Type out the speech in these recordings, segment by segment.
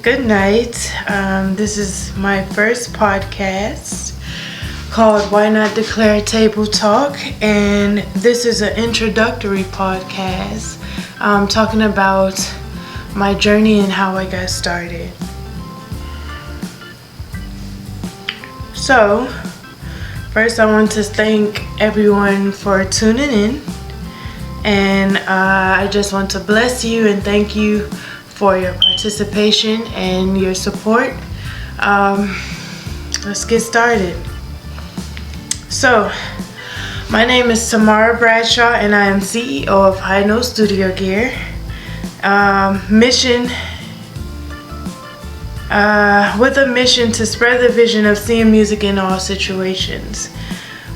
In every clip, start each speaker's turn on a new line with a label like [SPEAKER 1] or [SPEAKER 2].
[SPEAKER 1] good night. This is my first podcast called Why Not Declare Table Talk, and this is an introductory podcast talking about my journey and how I got started. So, first I want to thank everyone for tuning in, and I just want to bless you and thank you for your participation and your support. Let's get started. So, my name is Tamara Bradshaw and I am CEO of High Note Studio Gear. With a mission to spread the vision of seeing music in all situations.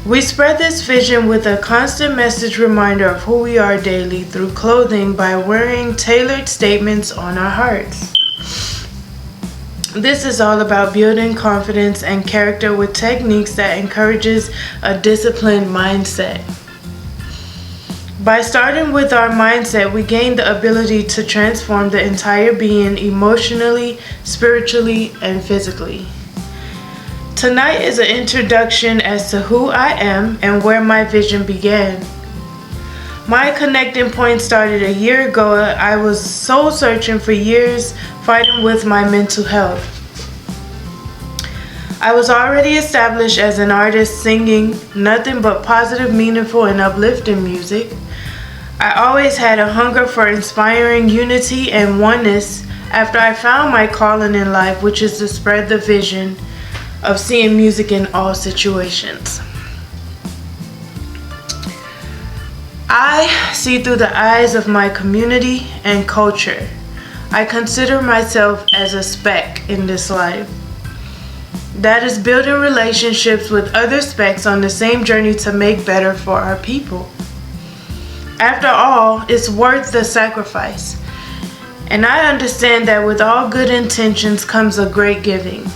[SPEAKER 1] We spread this vision with a constant message reminder of who we are daily through clothing by wearing tailored statements on our hearts. This is all about building confidence and character with techniques that encourages a disciplined mindset. By starting with our mindset, we gain the ability to transform the entire being emotionally, spiritually, and physically. Tonight is an introduction as to who I am and where my vision began. My connecting point started a year ago. I was soul searching for years, fighting with my mental health. I was already established as an artist, singing nothing but positive, meaningful, and uplifting music. I always had a hunger for inspiring unity and oneness after I found my calling in life, which is to spread the vision of seeing music in all situations. I see through the eyes of my community and culture. I consider myself as a speck in this life. That is building relationships with other specks on the same journey to make better for our people. After all, it's worth the sacrifice. And I understand that with all good intentions comes a great giving.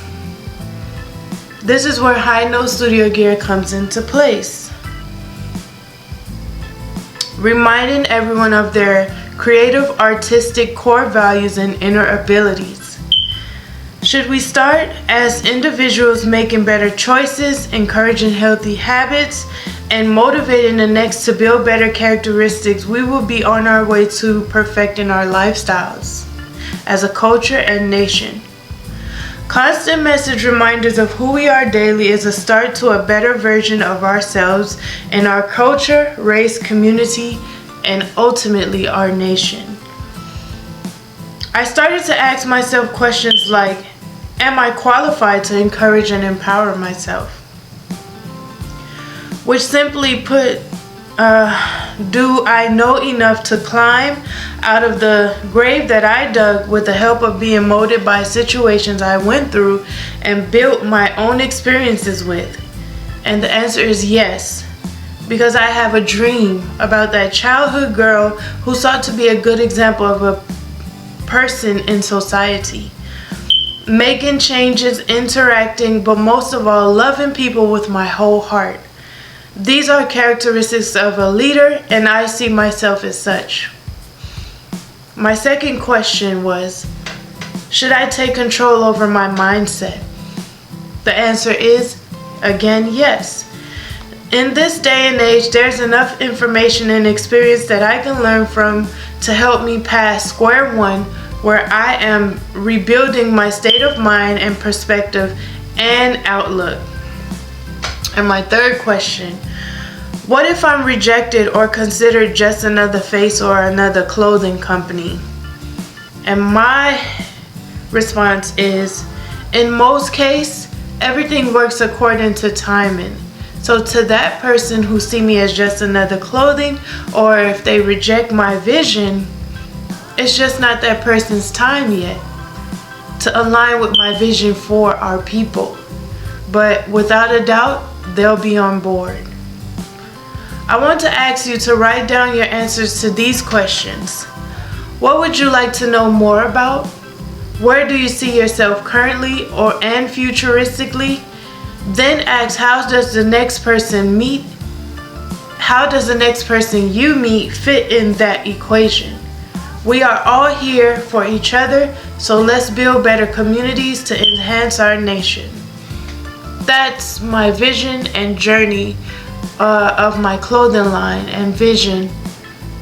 [SPEAKER 1] This is where High Note Studio Gear comes into place. Reminding everyone of their creative, artistic core values and inner abilities. Should we start as individuals making better choices, encouraging healthy habits, and motivating the next to build better characteristics, we will be on our way to perfecting our lifestyles as a culture and nation. Constant message reminders of who we are daily is a start to a better version of ourselves and our culture, race, community, and ultimately our nation. I started to ask myself questions like, am I qualified to encourage and empower myself? Which simply put, do I know enough to climb out of the grave that I dug with the help of being molded by situations I went through and built my own experiences with? And the answer is yes, because I have a dream about that childhood girl who sought to be a good example of a person in society. Making changes, interacting, but most of all, loving people with my whole heart. These are characteristics of a leader, and I see myself as such. My second question was, should I take control over my mindset? The answer is, again, yes. In this day and age, there's enough information and experience that I can learn from to help me pass square one, where I am rebuilding my state of mind and perspective and outlook. And my third question, what if I'm rejected or considered just another face or another clothing company? And my response is, in most cases, everything works according to timing. So to that person who see me as just another clothing, or if they reject my vision, it's just not that person's time yet to align with my vision for our people. But without a doubt, they'll be on board. I want to ask you to write down your answers to these questions. What would you like to know more about? Where do you see yourself currently and futuristically? Then ask, how does the next person you meet fit in that equation? We are all here for each other, so let's build better communities to enhance our nation. That's my vision and journey of my clothing line, and vision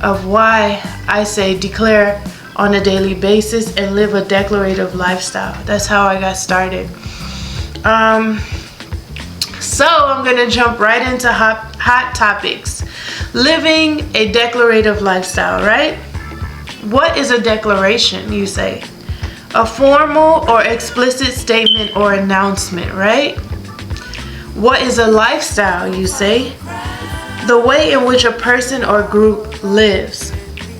[SPEAKER 1] of why I say declare on a daily basis and live a declarative lifestyle. That's how I got started. So I'm gonna jump right into hot topics. Living a declarative lifestyle, right? What is a declaration, you say? A formal or explicit statement or announcement, right? What is a lifestyle, you say? The way in which a person or group lives.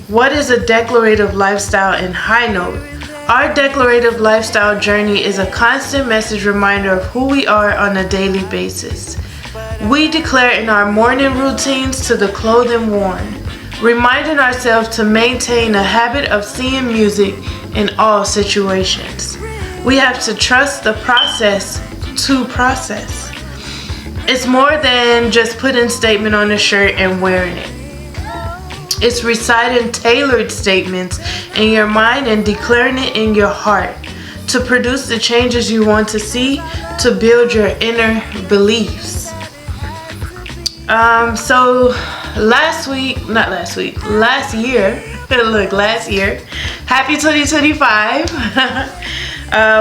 [SPEAKER 1] What is a declarative lifestyle in high note? Our declarative lifestyle journey is a constant message reminder of who we are on a daily basis. We declare in our morning routines to the clothing worn, reminding ourselves to maintain a habit of seeing music in all situations. We have to trust the process to process. It's more than just putting statement on a shirt and wearing it. It's reciting tailored statements in your mind and declaring it in your heart to produce the changes you want to see, to build your inner beliefs. So last year, happy 2025,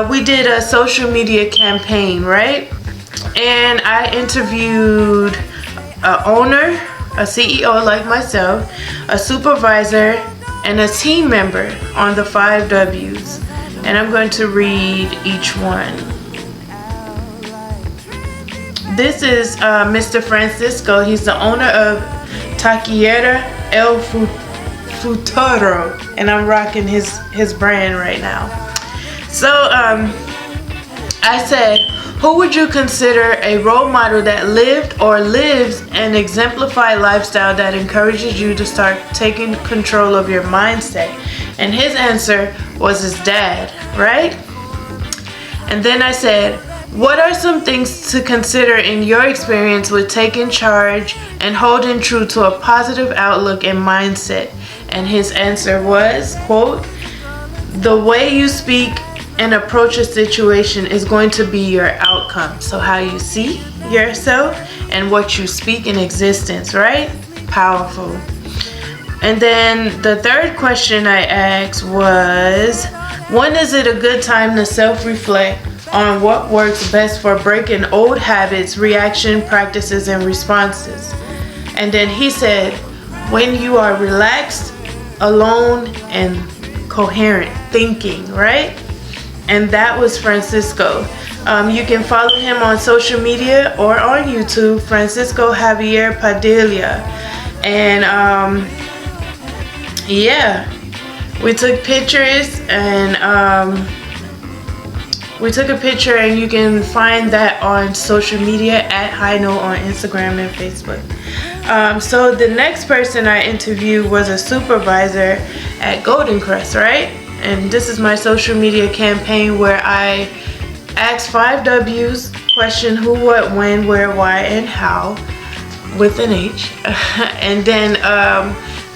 [SPEAKER 1] we did a social media campaign, right? And I interviewed an owner, a CEO like myself, a supervisor, and a team member on the 5 W's. And I'm going to read each one. This is Mr. Francisco. He's the owner of Taqueria El Futuro, and I'm rocking his brand right now. So I said, who would you consider a role model that lived or lives an exemplified lifestyle that encourages you to start taking control of your mindset? And his answer was his dad, right? And then I said, what are some things to consider in your experience with taking charge and holding true to a positive outlook and mindset? And his answer was, quote, the way you speak and approach a situation is going to be your outcome. So how you see yourself and what you speak in existence, right? Powerful. And then the third question I asked was, when is it a good time to self-reflect on what works best for breaking old habits, reaction, practices, and responses? And then he said, when you are relaxed, alone, and coherent thinking, right? And that was Francisco. You can follow him on social media or on YouTube, Francisco Javier Padilla. And yeah, we took pictures, and you can find that on social media at High Note on Instagram and Facebook. So the next person I interviewed was a supervisor at Golden Crest, right? And this is my social media campaign where I ask 5 W's, question who, what, when, where, why, and how, with an H. And then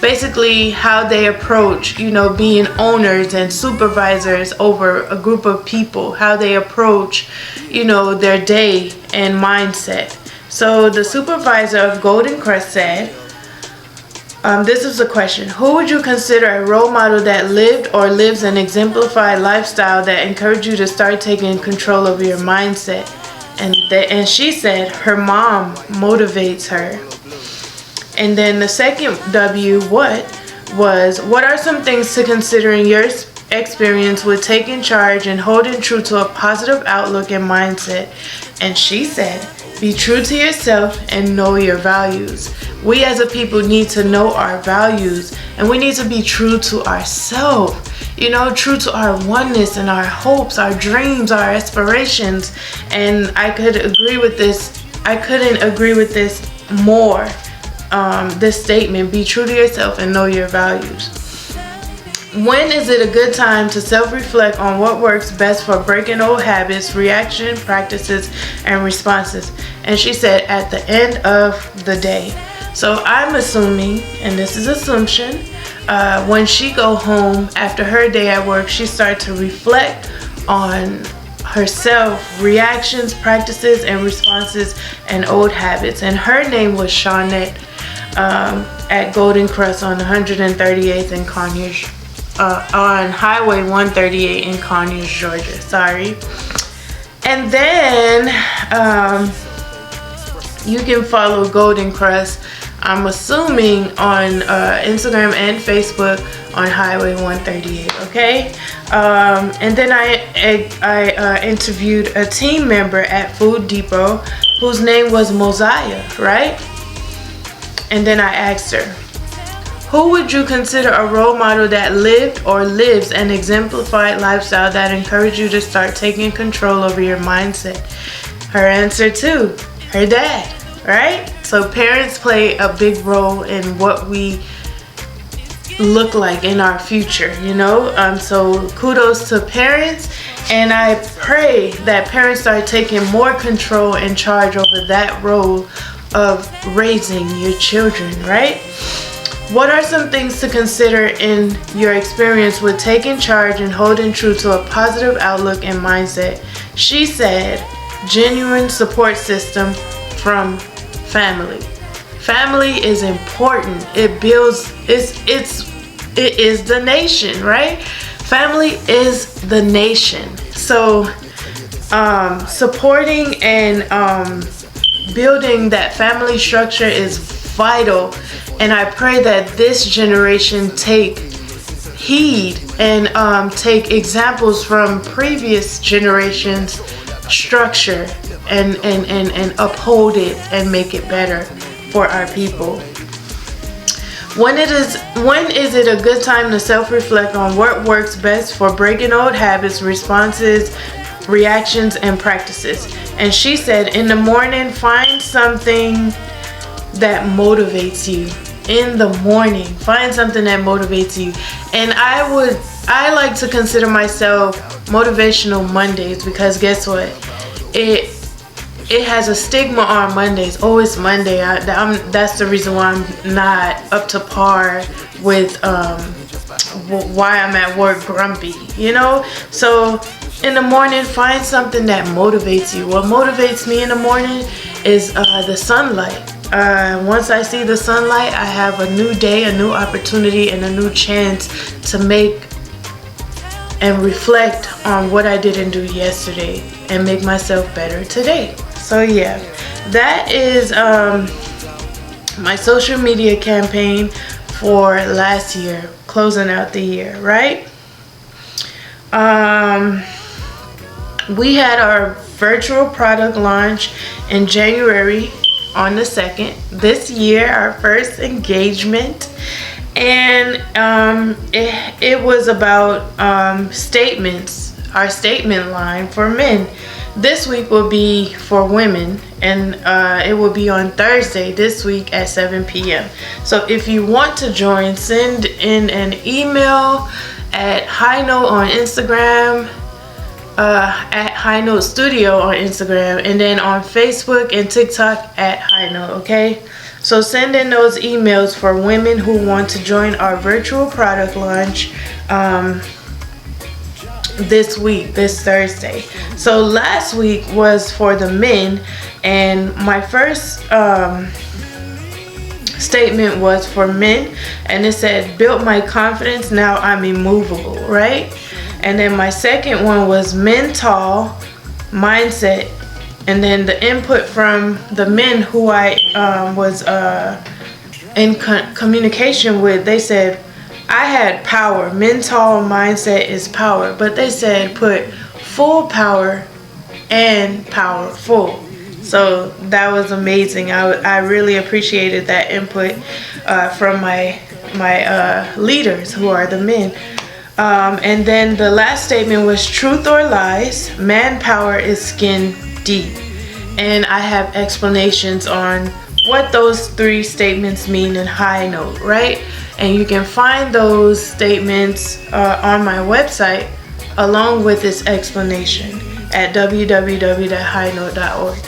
[SPEAKER 1] basically how they approach, being owners and supervisors over a group of people, how they approach, their day and mindset. So the supervisor of Golden Crest said, this is the question. Who would you consider a role model that lived or lives an exemplified lifestyle that encouraged you to start taking control of your mindset? And she said her mom motivates her. And then the second W, what are some things to consider in your experience with taking charge and holding true to a positive outlook and mindset? And she said, be true to yourself and know your values. We as a people need to know our values, and we need to be true to ourselves, true to our oneness and our hopes, our dreams, our aspirations. And I couldn't agree with this more. This statement, be true to yourself and know your values. When is it a good time to self-reflect on what works best for breaking old habits, reaction, practices, and responses? And she said, at the end of the day. So I'm assuming, and this is assumption, when she go home after her day at work, she start to reflect on herself, reactions, practices, and responses, and old habits. And her name was Shawnette, at Golden Crust on 138th and Conyers, on Highway 138 in Conyers, Georgia. Sorry. And then you can follow Golden Crust, I'm assuming, on Instagram and Facebook on Highway 138, okay? And then I interviewed a team member at Food Depot whose name was Mosiah, right? And then I asked her, who would you consider a role model that lived or lives an exemplified lifestyle that encouraged you to start taking control over your mindset? Her answer too, her dad, right? So parents play a big role in what we look like in our future, you know? So kudos to parents, and I pray that parents start taking more control and charge over that role of raising your children, right? What are some things to consider in your experience with taking charge and holding true to a positive outlook and mindset? She said, genuine support system from family. Family is important. It builds, it is the nation, right? Family is the nation. So supporting and building that family structure is vital, and I pray that this generation take heed and take examples from previous generations' structure and uphold it and make it better for our people. When is it a good time to self-reflect on what works best for breaking old habits, responses, reactions, and practices? And she said, in the morning, find something that motivates you. In the morning, find something that motivates you. And I like to consider myself Motivational Mondays, because guess what? It has a stigma on Mondays. Oh, it's Monday. That's the reason why I'm not up to par with why I'm at work grumpy, you know? So in the morning, find something that motivates you. What motivates me in the morning is the sunlight. Once I see the sunlight, I have a new day, a new opportunity, and a new chance to make and reflect on what I didn't do yesterday and make myself better today. So yeah, that is my social media campaign for last year, closing out the year, right? We had our virtual product launch in January on the 2nd. This year, our first engagement, and it was about statements, our statement line for men. This week will be for women, and it will be on Thursday this week at 7 p.m. So if you want to join, send in an email at High Note on Instagram, at High Note Studio on Instagram, and then on Facebook and TikTok at High Note, okay? So send in those emails for women who want to join our virtual product launch this week, this Thursday. So last week was for the men, and my first statement was for men, and it said, built my confidence, now I'm immovable, right? And then my second one was mental mindset, and then the input from the men who I was in communication with, they said I had power. Mental mindset is power, but they said put full power and powerful. So that was amazing. I really appreciated that input from my leaders, who are the men. And then the last statement was truth or lies, manpower is skin deep. And I have explanations on what those three statements mean in High Note, right? And you can find those statements on my website along with this explanation at www.highnote.org.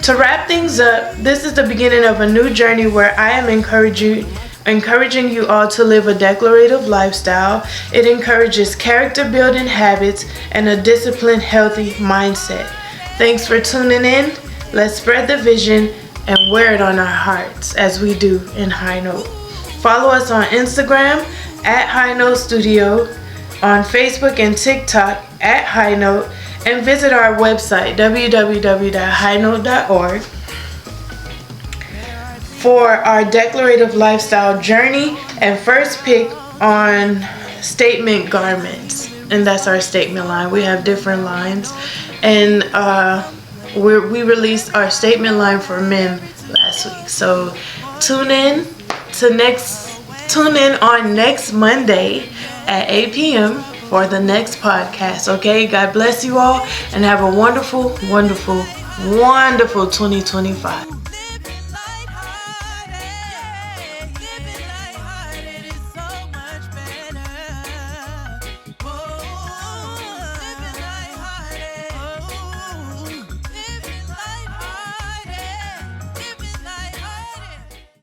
[SPEAKER 1] To wrap things up, this is the beginning of a new journey where I am encouraging encouraging you all to live a declarative lifestyle. It encourages character building habits and a disciplined, healthy mindset. Thanks for tuning in. Let's spread the vision and wear it on our hearts as we do in High Note. Follow us on Instagram at High Note Studio, on Facebook and TikTok at High Note, and visit our website www.highnote.org for our declarative lifestyle journey and first pick on statement garments. And that's our statement line. We have different lines, and we released our statement line for men last week. So tune in on next Monday at 8 p.m. for the next podcast. Okay, God bless you all and have a wonderful, wonderful, wonderful 2025.